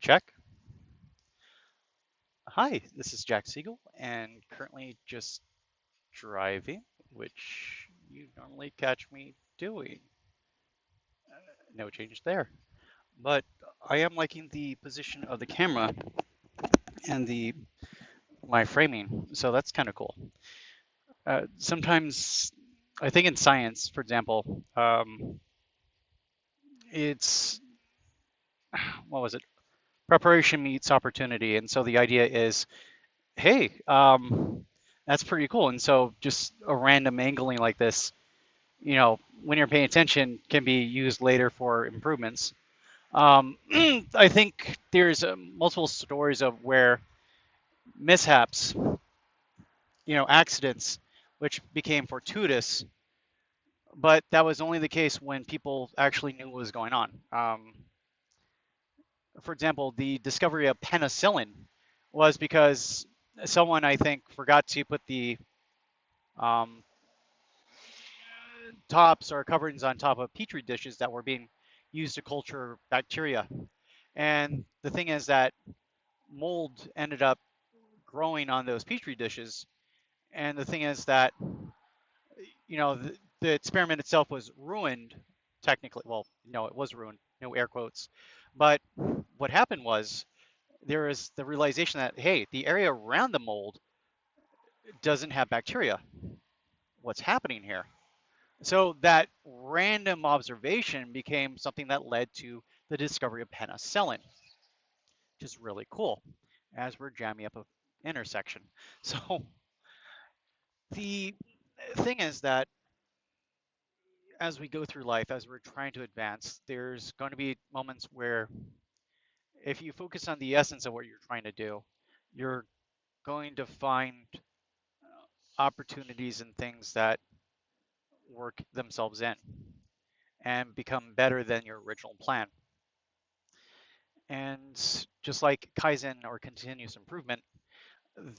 Check. Hi, this is Jack Siegel, and currently just driving, which you normally catch me doing. No change there. But I am liking the position of the camera and the my framing, so that's kind of cool. Sometimes I think in science, for example, it's what was it? Preparation meets opportunity, and so the idea is, hey, that's pretty cool. And so just a random angling like this, when you're paying attention, can be used later for improvements. I think there's multiple stories of where mishaps, accidents, which became fortuitous, but that was only the case when people actually knew what was going on. For example, the discovery of penicillin was because someone, I think, forgot to put the um, tops or coverings on top of petri dishes that were being used to culture bacteria. And the thing is that mold ended up growing on those petri dishes. And the thing is that, the experiment itself was ruined technically. Well, no, it was ruined, no air quotes. But what happened was there is the realization that, hey, the area around the mold doesn't have bacteria. What's happening here? So that random observation became something that led to the discovery of penicillin, which is really cool as we're jamming up an intersection. So the thing is that as we go through life, as we're trying to advance, there's going to be moments where if you focus on the essence of what you're trying to do, you're going to find opportunities and things that work themselves in and become better than your original plan. And just like Kaizen or continuous improvement,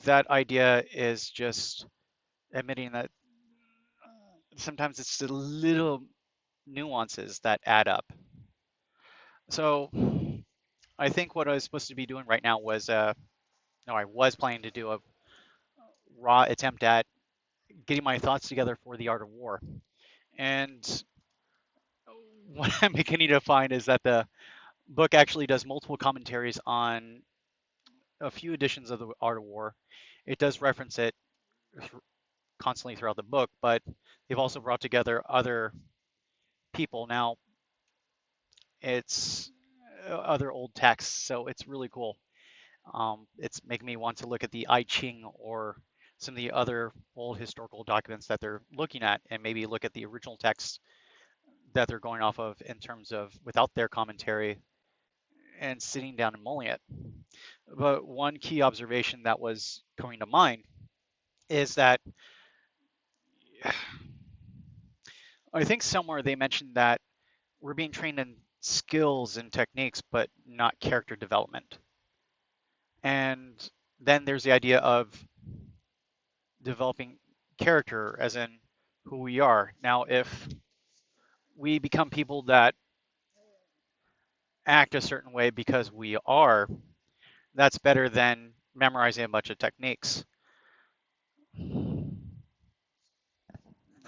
that idea is just admitting that sometimes it's the little nuances that add up. So I think what I was supposed to be doing right now was, no, I was planning to do a raw attempt at getting my thoughts together for the art of war. And what I'm beginning to find is that the book actually does multiple commentaries on a few editions of the art of war. It does reference it constantly throughout the book, but they've also brought together other people. Now, it's other old texts, so it's really cool. It's making me want to look at the I Ching or some of the other old historical documents that they're looking at and maybe look at the original text that they're going off of in terms of without their commentary and sitting down and mulling it. But one key observation that was coming to mind is that I think somewhere they mentioned that we're being trained in skills and techniques, but not character development. And then there's the idea of developing character, as in who we are. Now, if we become people that act a certain way because we are, that's better than memorizing a bunch of techniques.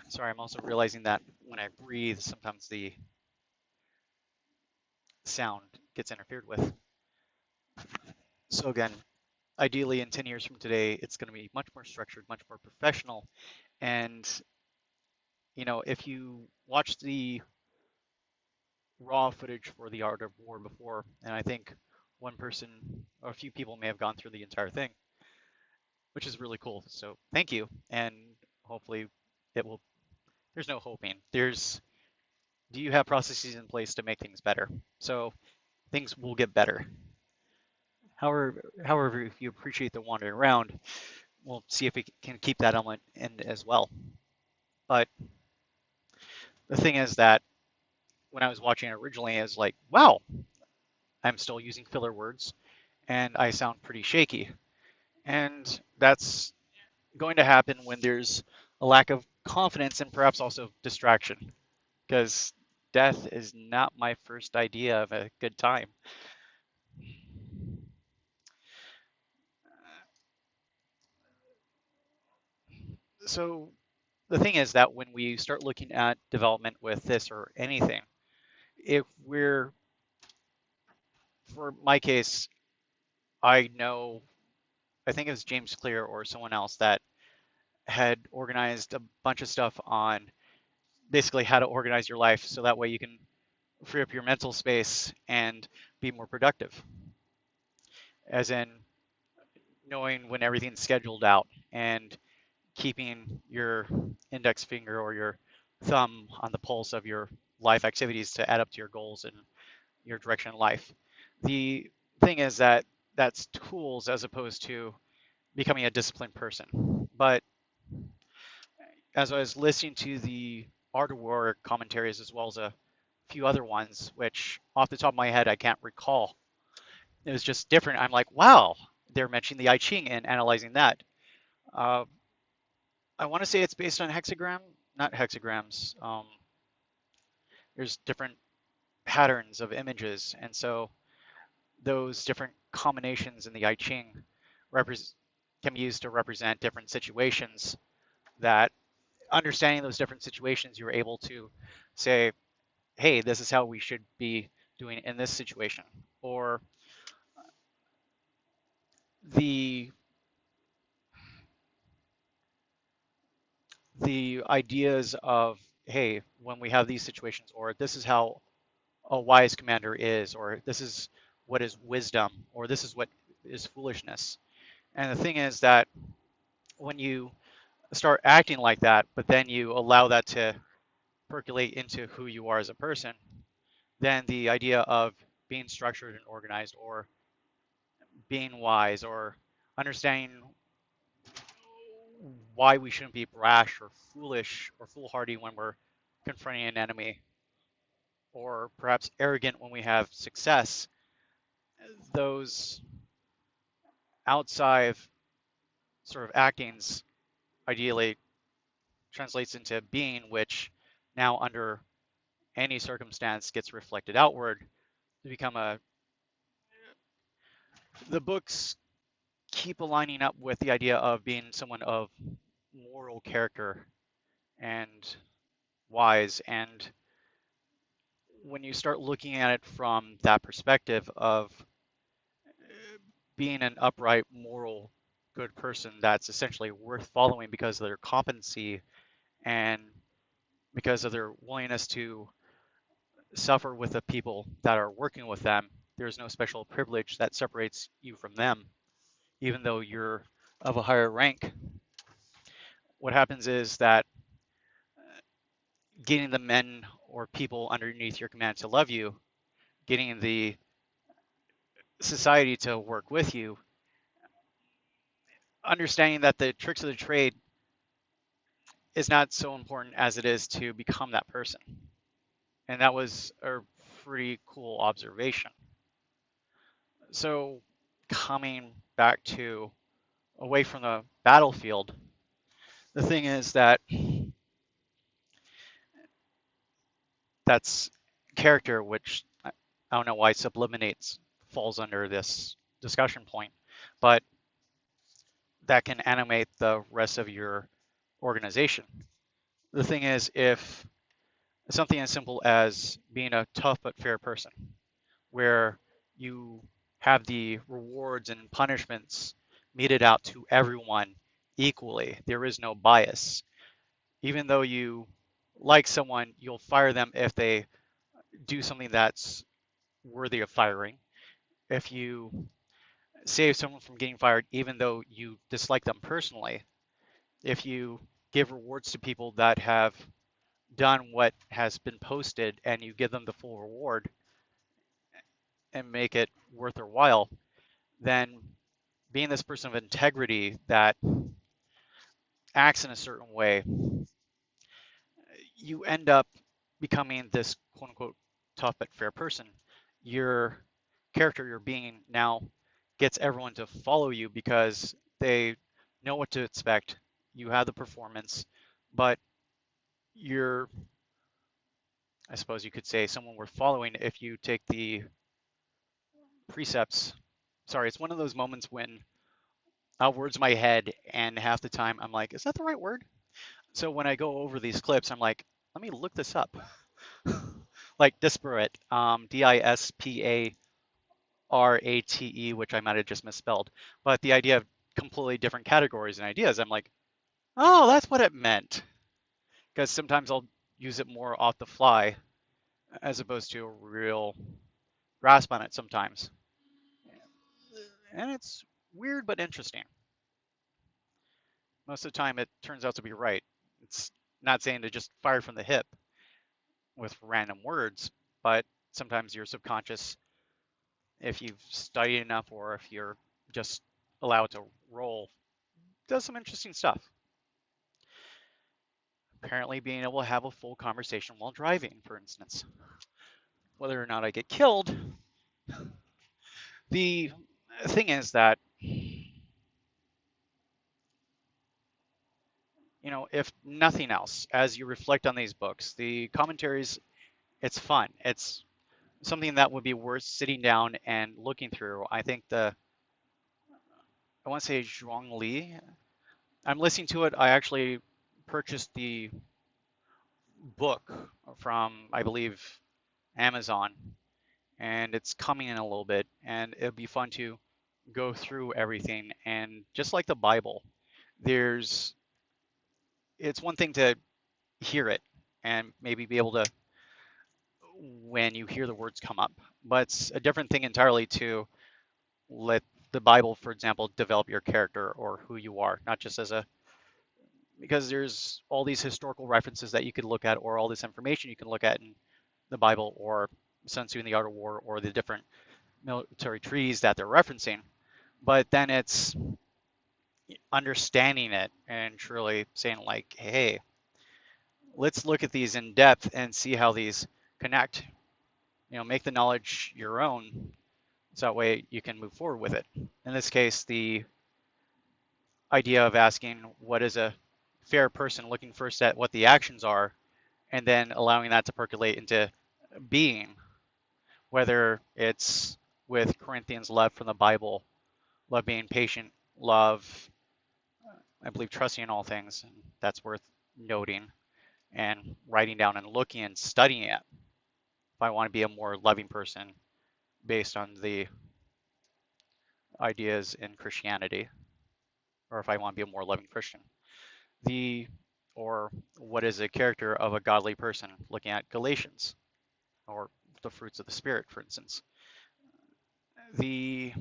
Sorry, I'm also realizing that when I breathe, sometimes the sound gets interfered with. So again, ideally in 10 years from today, it's going to be much more structured, much more professional. And, if you watch the raw footage for the Art of War before, and I think one person or a few people may have gone through the entire thing, which is really cool. So thank you. And hopefully it will, there's no hoping. Do you have processes in place to make things better? So things will get better. However, if you appreciate the wandering around, we'll see if we can keep that element in as well. But the thing is that when I was watching it originally, I was like, wow, I'm still using filler words and I sound pretty shaky. And that's going to happen when there's a lack of confidence and perhaps also distraction, because death is not my first idea of a good time. So the thing is that when we start looking at development with this or anything, if we're, for my case, I know, I think it was James Clear or someone else that had organized a bunch of stuff on basically how to organize your life so that way you can free up your mental space and be more productive, as in knowing when everything's scheduled out and keeping your index finger or your thumb on the pulse of your life activities to add up to your goals and your direction in life. The thing is that that's tools as opposed to becoming a disciplined person. But as I was listening to the Art of War commentaries as well as a few other ones, which off the top of my head I can't recall, it was just different. I'm like, wow, they're mentioning the I Ching and analyzing that. Uh, I want to say it's based on hexagram, not hexagrams. There's different patterns of images, and so those different combinations in the I Ching can be used to represent different situations. That understanding those different situations, you're able to say, "Hey, this is how we should be doing in this situation," or the the ideas of, "Hey, when we have these situations," or "This is how a wise commander is," or "This is what is wisdom," or "This is what is foolishness." And the thing is that when you start acting like that, but then you allow that to percolate into who you are as a person, then the idea of being structured and organized, or being wise, or understanding why we shouldn't be brash or foolish or foolhardy when we're confronting an enemy, or perhaps arrogant when we have success, those outside sort of actings ideally translates into being, which now under any circumstance gets reflected outward to become a. The books keep aligning up with the idea of being someone of moral character and wise. And when you start looking at it from that perspective of being an upright, moral, good person that's essentially worth following because of their competency and because of their willingness to suffer with the people that are working with them, there's no special privilege that separates you from them, even though you're of a higher rank. What happens is that getting the men or people underneath your command to love you, getting the society to work with you, understanding that the tricks of the trade is not so important as it is to become that person. And that was a pretty cool observation. So, coming back to away from the battlefield, the thing is that that's character, which I don't know why subliminates falls under this discussion point, but that can animate the rest of your organization. The thing is, if something as simple as being a tough but fair person, where you have the rewards and punishments meted out to everyone equally, there is no bias. Even though you like someone, you'll fire them if they do something that's worthy of firing. If you save someone from getting fired, even though you dislike them personally, if you give rewards to people that have done what has been posted and you give them the full reward and make it worth their while, then being this person of integrity that acts in a certain way, you end up becoming this quote unquote tough but fair person. Your character, your being now gets everyone to follow you because they know what to expect. You have the performance, but you're, I suppose you could say, someone worth following if you take the precepts. Sorry, it's one of those moments when words in my head, and half the time I'm like, is that the right word? So when I go over these clips, I'm like, let me look this up. Like disparate, DISPARATE, which I might have just misspelled. But the idea of completely different categories and ideas, I'm like, oh, that's what it meant. Because sometimes I'll use it more off the fly as opposed to a real grasp on it sometimes. And it's weird but interesting. Most of the time, it turns out to be right. It's not saying to just fire from the hip with random words, but sometimes your subconscious, if you've studied enough or if you're just allowed to roll, does some interesting stuff. Apparently, being able to have a full conversation while driving, for instance. Whether or not I get killed, the thing is that, if nothing else, as you reflect on these books, the commentaries, it's fun. It's something that would be worth sitting down and looking through. I think I want to say Zhuang Li. I'm listening to it. I actually purchased the book from, I believe, Amazon, and it's coming in a little bit, and it'll be fun to go through everything. And just like the Bible, there's it's one thing to hear it and maybe be able to, when you hear the words come up, but it's a different thing entirely to let the Bible, for example, develop your character or who you are, not just as a, because there's all these historical references that you could look at, or all this information you can look at in the Bible, or Sun Tzu in the Art of War, or the different military treaties that they're referencing. But then it's understanding it and truly saying, like, hey, let's look at these in depth and see how these connect. Make the knowledge your own, so that way you can move forward with it. In this case, the idea of asking what is a fair person, looking first at what the actions are, and then allowing that to percolate into being, whether it's with Corinthians love from the Bible, love being patient, love, I believe, trusting in all things, and that's worth noting, and writing down and looking and studying it. If I want to be a more loving person based on the ideas in Christianity, or if I want to be a more loving Christian. Or what is a character of a godly person, looking at Galatians, or the fruits of the Spirit, for instance. The,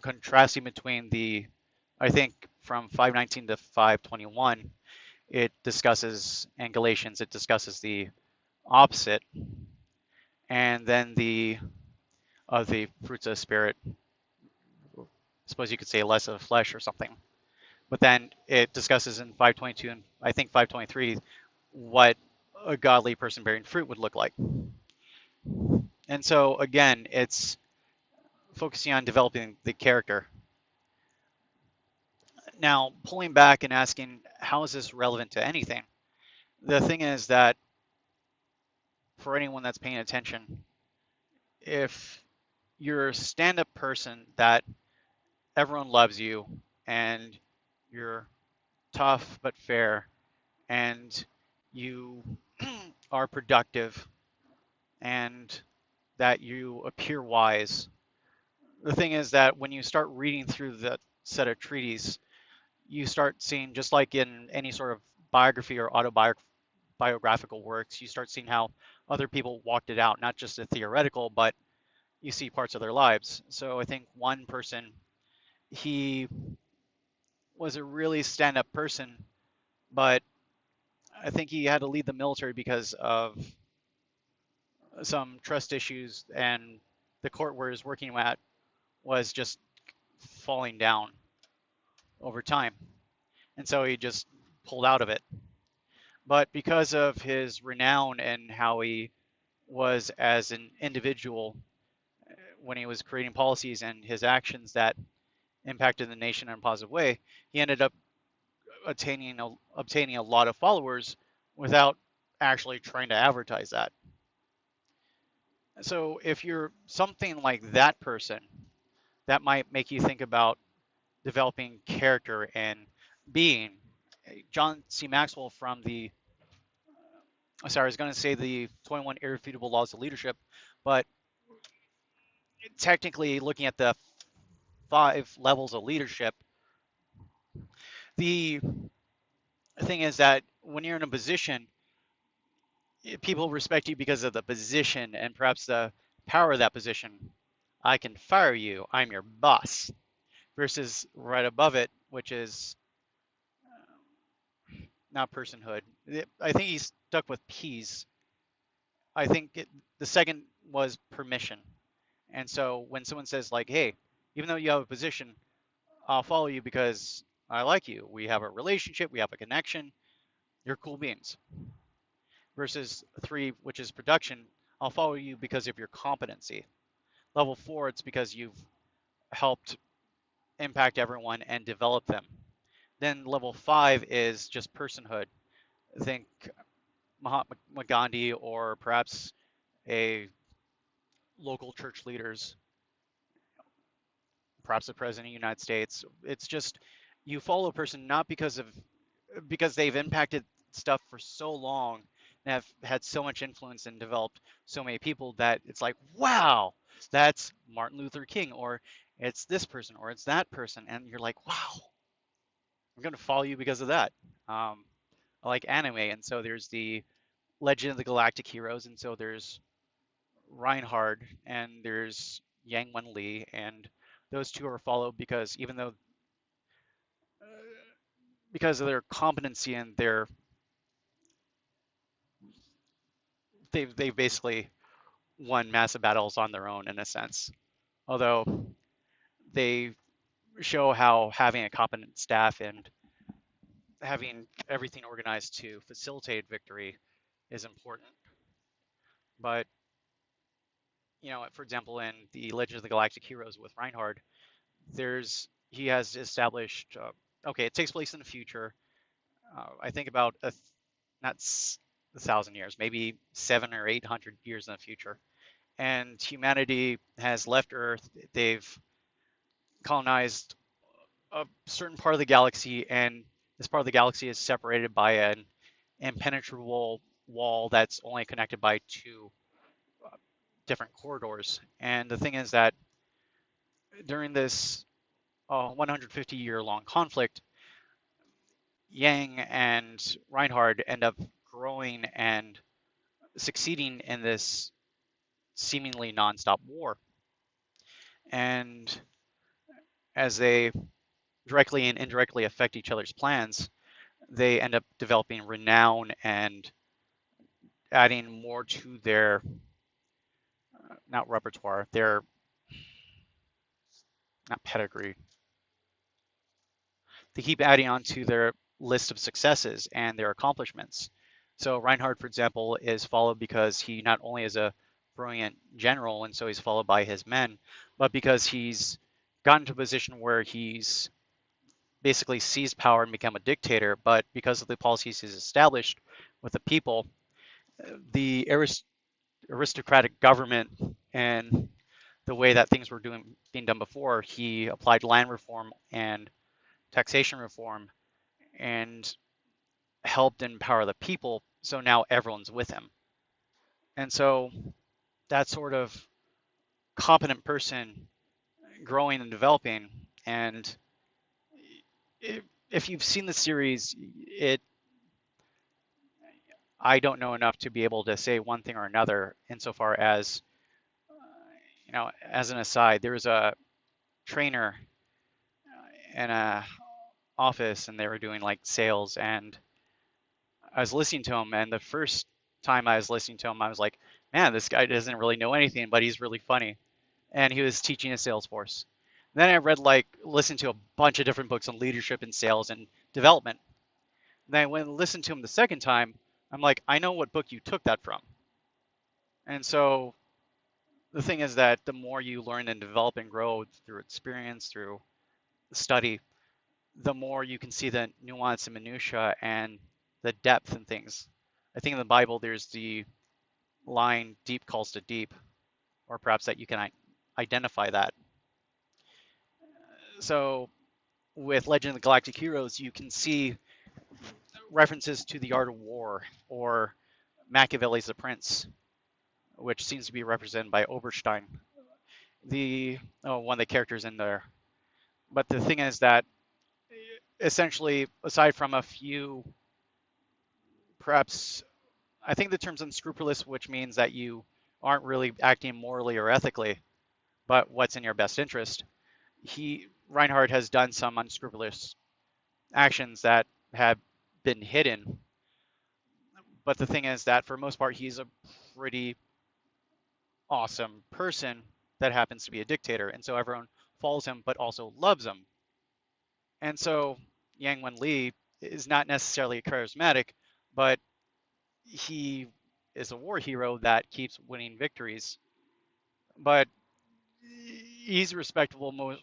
contrasting between I think from 519 to 521, it discusses, and Galatians, it discusses the opposite, and then of the fruits of the Spirit, I suppose you could say less of the flesh or something. But then it discusses in 522 and I think 523 what a godly person bearing fruit would look like. And so again, it's focusing on developing the character. Now, pulling back and asking, how is this relevant to anything? The thing is that for anyone that's paying attention, if you're a stand-up person that everyone loves you and you're tough but fair and you are productive and that you appear wise, the thing is that when you start reading through that set of treaties, you start seeing, just like in any sort of biography or autobiographical works, you start seeing how other people walked it out, not just the theoretical, but you see parts of their lives. So I think one person, he was a really stand-up person, but I think he had to leave the military because of some trust issues, and the court where he was working at was just falling down over time. And so he just pulled out of it. But because of his renown and how he was as an individual when he was creating policies and his actions that impacted the nation in a positive way, he ended up obtaining a lot of followers without actually trying to advertise that. So if you're something like that person, that might make you think about developing character and being. John C. Maxwell from I was going to say the 21 Irrefutable Laws of Leadership, but technically looking at the 5 levels of leadership, the thing is that when you're in a position, people respect you because of the position and perhaps the power of that position. I can fire you, I'm your boss, versus right above it, which is not personhood. I think he's stuck with P's. I think the second was permission. And so when someone says like, "Hey, even though you have a position, I'll follow you because I like you. We have a relationship, we have a connection. You're cool beings." Versus 3, which is production, I'll follow you because of your competency. Level 4, it's because you've helped impact everyone and develop them. Then level 5 is just personhood. Think Mahatma Gandhi or perhaps a local church leaders, perhaps the president of the United States. It's just you follow a person not because they've impacted stuff for so long and have had so much influence and developed so many people that it's like, wow, that's Martin Luther King, or it's this person, or it's that person, and you're like, wow, I'm gonna follow you because of that. I like anime, and so there's the Legend of the Galactic Heroes, and so there's Reinhard and there's Yang Wen Li, and those two are followed because even though because of their competency and they've basically won massive battles on their own in a sense. Although they show how having a competent staff and having everything organized to facilitate victory is important. But for example, in the Legend of the Galactic Heroes with Reinhard, he has established. Okay, it takes place in the future. I think about not 1,000 years, maybe 700 or 800 years in the future, and humanity has left Earth. They've colonized a certain part of the galaxy, and this part of the galaxy is separated by an impenetrable wall that's only connected by 2 different corridors. And the thing is that during this 150-year long conflict, Yang and Reinhard end up growing and succeeding in this seemingly nonstop war. And as they directly and indirectly affect each other's plans, they end up developing renown and adding more to their not repertoire, their not pedigree. They keep adding on to their list of successes and their accomplishments. So Reinhard, for example, is followed because he not only is a brilliant general, and so he's followed by his men, but because he's gotten to a position where he's basically seized power and become a dictator. But because of the policies he's established with the people, the aristocratic government and the way that things were being done before, he applied land reform and taxation reform and helped empower the people. So now everyone's with him. And so that sort of competent person growing and developing. And if you've seen the series, I don't know enough to be able to say one thing or another insofar as, as an aside, there was a trainer in a office and they were doing like sales, and I was listening to him, and the first time I was listening to him, I was like, man, this guy doesn't really know anything, but he's really funny. And he was teaching a sales force. And then I listened to a bunch of different books on leadership and sales and development. And then I went and listened to him the second time. I'm like, I know what book you took that from. And so the thing is that the more you learn and develop and grow through experience, through study, the more you can see the nuance and minutia and the depth in things. I think in the Bible there's the line, deep calls to deep, or perhaps that you can identify that. So with Legend of the Galactic Heroes, you can see references to the art of war or Machiavelli's The Prince, which seems to be represented by Oberstein, one of the characters in there. But the thing is that essentially, aside from a few, perhaps, I think the term's unscrupulous, which means that you aren't really acting morally or ethically, but what's in your best interest. Reinhardt has done some unscrupulous actions that have been hidden. But the thing is that for the most part, he's a pretty awesome person that happens to be a dictator. And so everyone follows him, but also loves him. And so Yang Wen Li is not necessarily charismatic, but he is a war hero that keeps winning victories. But he's respectable,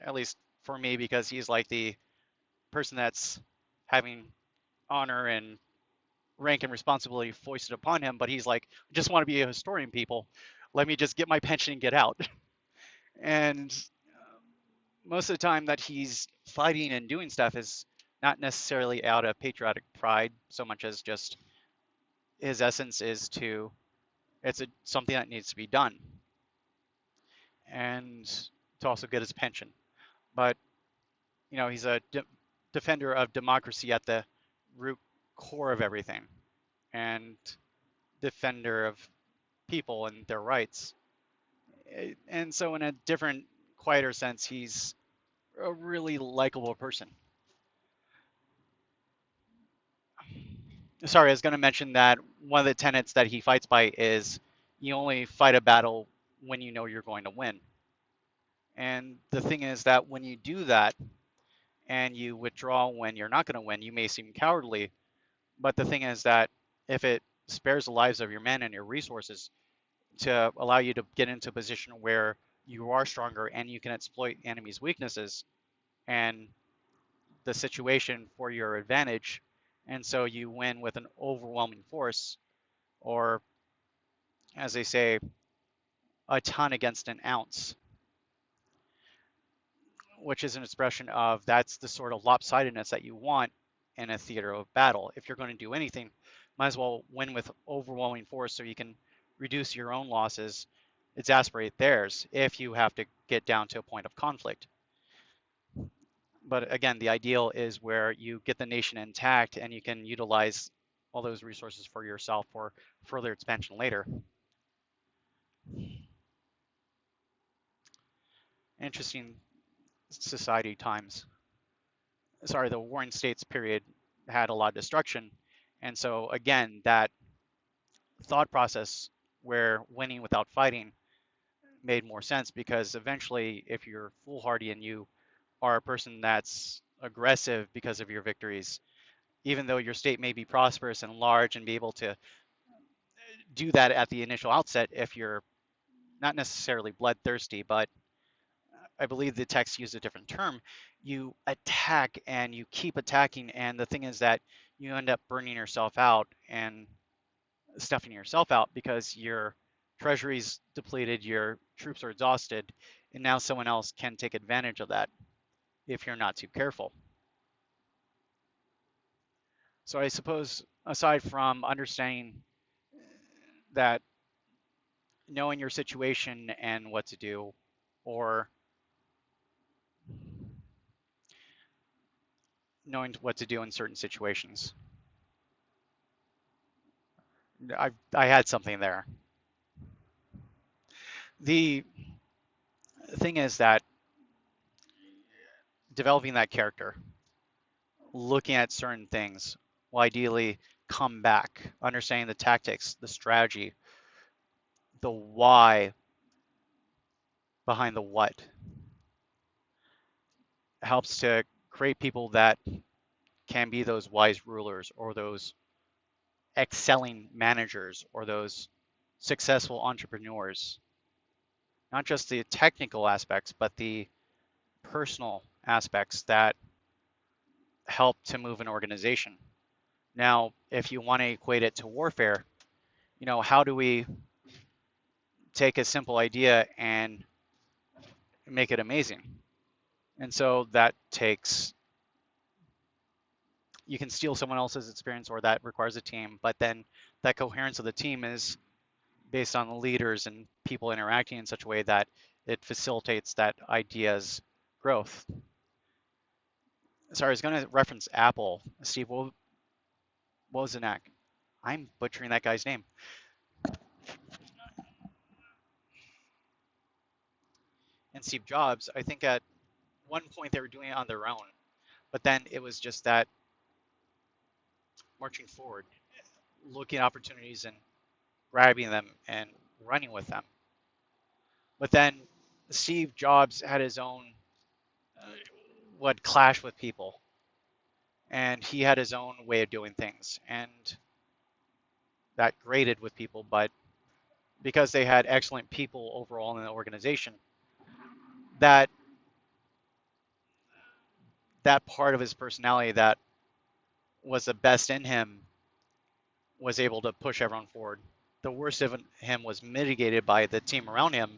at least for me, because he's like the person that's having honor and rank and responsibility foisted upon him. But he's like, I just want to be a historian, people. Let me just get my pension and get out. And most of the time that he's fighting and doing stuff is not necessarily out of patriotic pride so much as just his essence is something that needs to be done and to also get his pension. But he's a defender of democracy at the root core of everything and defender of people and their rights. And so in a different, quieter sense, he's a really likable person. Sorry, I was going to mention that one of the tenets that he fights by is you only fight a battle when you know you're going to win. And the thing is that when you do that and you withdraw when you're not going to win, you may seem cowardly. But the thing is that if it spares the lives of your men and your resources to allow you to get into a position where you are stronger and you can exploit enemies' weaknesses and the situation for your advantage, and so you win with an overwhelming force, or as they say, a ton against an ounce, which is an expression of that's the sort of lopsidedness that you want in a theater of battle. If you're going to do anything, might as well win with overwhelming force so you can reduce your own losses, exasperate theirs if you have to get down to a point of conflict. But again, the ideal is where you get the nation intact and you can utilize all those resources for yourself for further expansion later. Interesting society times. Sorry, the Warring States period had a lot of destruction. And so again, that thought process where winning without fighting made more sense, because eventually if you're foolhardy and you are a person that's aggressive because of your victories, even though your state may be prosperous and large and be able to do that at the initial outset, if you're not necessarily bloodthirsty, but I believe the text used a different term, you attack and you keep attacking. And the thing is that you end up burning yourself out and stuffing yourself out because your treasury's depleted, your troops are exhausted, and now someone else can take advantage of that if you're not too careful. So I suppose aside from understanding that, knowing your situation and what to do, or knowing what to do in certain situations. I had something there. The thing is that developing that character, looking at certain things, will ideally come back, understanding the tactics, the strategy, the why behind the what, helps to create people that can be those wise rulers or those excelling managers or those successful entrepreneurs. Not just the technical aspects, but the personal aspects that help to move an organization. Now, if you want to equate it to warfare, how do we take a simple idea and make it amazing? And so that takes you can steal someone else's experience or that requires a team, but then that coherence of the team is based on the leaders and people interacting in such a way that it facilitates that idea's growth. Sorry, I was going to reference Apple. Steve Wozniak. I'm butchering that guy's name. And Steve Jobs, I think at one point they were doing it on their own, but then it was just that marching forward, looking at opportunities and grabbing them and running with them. But then Steve Jobs had his own uh, what clash with people, and he had his own way of doing things, and that grated with people. But because they had excellent people overall in the organization, that that part of his personality that was the best in him was able to push everyone forward. The worst of him was mitigated by the team around him,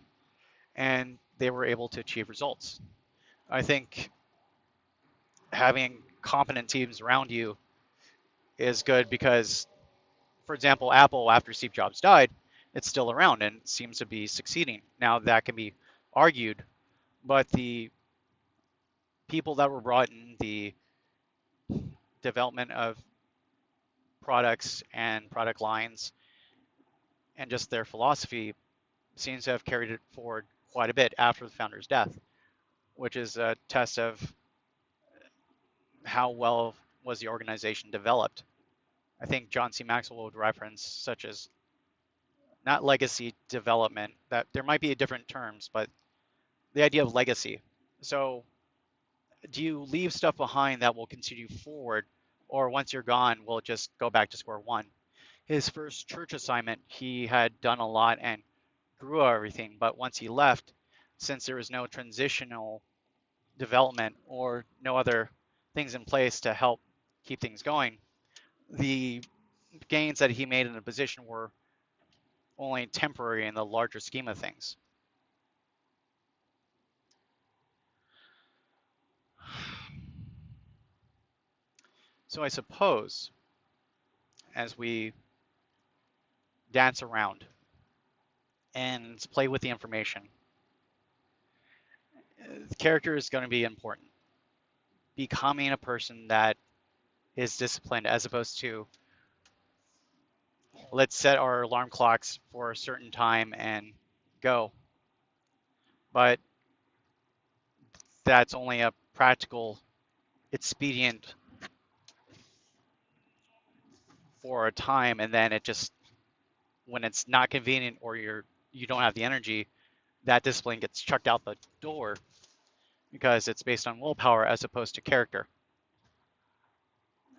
and they were able to achieve results. I think having competent teams around you is good because, for example, Apple, after Steve Jobs died, it's still around and seems to be succeeding. Now, that can be argued, but the people that were brought in, the development of products and product lines, and just their philosophy seems to have carried it forward quite a bit after the founder's death, which is a test of how well was the organization developed. I think John C. Maxwell would reference such as not legacy development, that there might be different terms, but the idea of legacy. So do you leave stuff behind that will continue forward, or once you're gone, will it just go back to square one? His first church assignment, he had done a lot and grew everything, but once he left, since there was no transitional development or no other things in place to help keep things going, the gains that he made in the position were only temporary in the larger scheme of things. So I suppose as we dance around and play with the information, the character is going to be important. Becoming a person that is disciplined as opposed to let's set our alarm clocks for a certain time and go. But that's only a practical expedient for a time, and then it just when it's not convenient or you don't have the energy, that discipline gets chucked out the door because it's based on willpower as opposed to character.